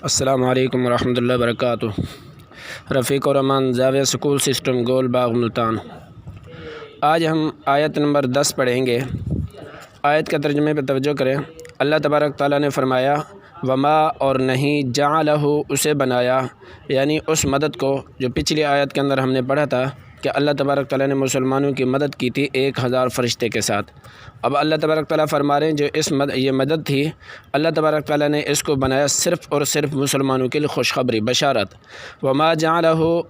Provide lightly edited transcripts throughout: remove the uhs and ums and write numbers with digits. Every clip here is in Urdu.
السلام علیکم ورحمۃ اللہ وبرکاتہ۔ رفیق الرحمان زاویہ سکول سسٹم گول باغ ملتان۔ آج ہم آیت نمبر 10 پڑھیں گے۔ آیت کا ترجمے پہ توجہ کریں۔ اللہ تبارک تعالیٰ نے فرمایا وما اور نہیں جعلہ اسے بنایا، یعنی اس مدد کو جو پچھلی آیت کے اندر ہم نے پڑھا تھا کہ اللہ تبارک تعالیٰ نے مسلمانوں کی مدد کی تھی 1000 فرشتے کے ساتھ۔ اب اللہ تبارک تعالیٰ فرما رہے ہیں جو یہ مدد تھی، اللہ تبارک تعالیٰ نے اس کو بنایا صرف اور صرف مسلمانوں کے لیے خوشخبری بشارت۔ وما جعلہ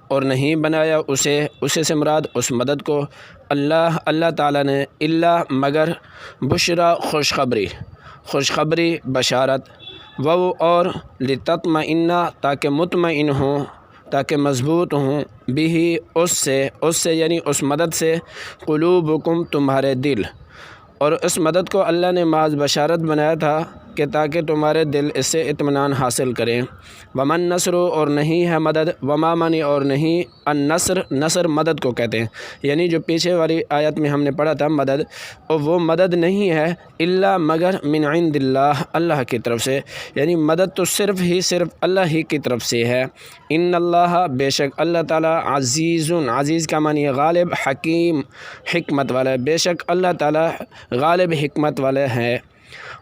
اور نہیں بنایا اسے سے مراد اس مدد کو اللہ تعالیٰ نے الا مگر بشرا خوشخبری بشارت، وہ اور لتطمئن تاکہ مطمئن ہوں، تاکہ مضبوط ہوں، بھی اس سے یعنی اس مدد سے قلوبکم تمہارے دل، اور اس مدد کو اللہ نے محض بشارت بنایا تھا کہ تاکہ تمہارے دل اس سے اطمینان حاصل کریں۔ ومن نصر اور نہیں ہے مدد، وما منی اور نہیں نصر مدد کو کہتے ہیں، یعنی جو پیچھے والی آیت میں ہم نے پڑھا تھا مدد، اور وہ مدد نہیں ہے الا مگر من عند اللہ، اللہ کی طرف سے، یعنی مدد تو صرف اللہ ہی کی طرف سے ہے۔ ان اللہ بے شک اللہ تعالیٰ عزیز کا معنی غالب، حکیم حکمت والا ہے، بے شک اللہ تعالیٰ غالب حکمت والے ہیں۔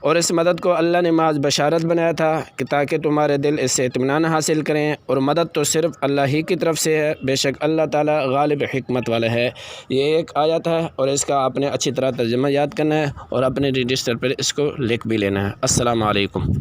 اور اس مدد کو اللہ نے محض بشارت بنایا تھا کہ تاکہ تمہارے دل اس سے اطمینان حاصل کریں، اور مدد تو صرف اللہ ہی کی طرف سے ہے، بے شک اللہ تعالیٰ غالب حکمت والا ہے۔ یہ ایک آیت ہے اور اس کا آپ نے اچھی طرح ترجمہ یاد کرنا ہے اور اپنے رجسٹر پر اس کو لکھ بھی لینا ہے۔ السلام علیکم۔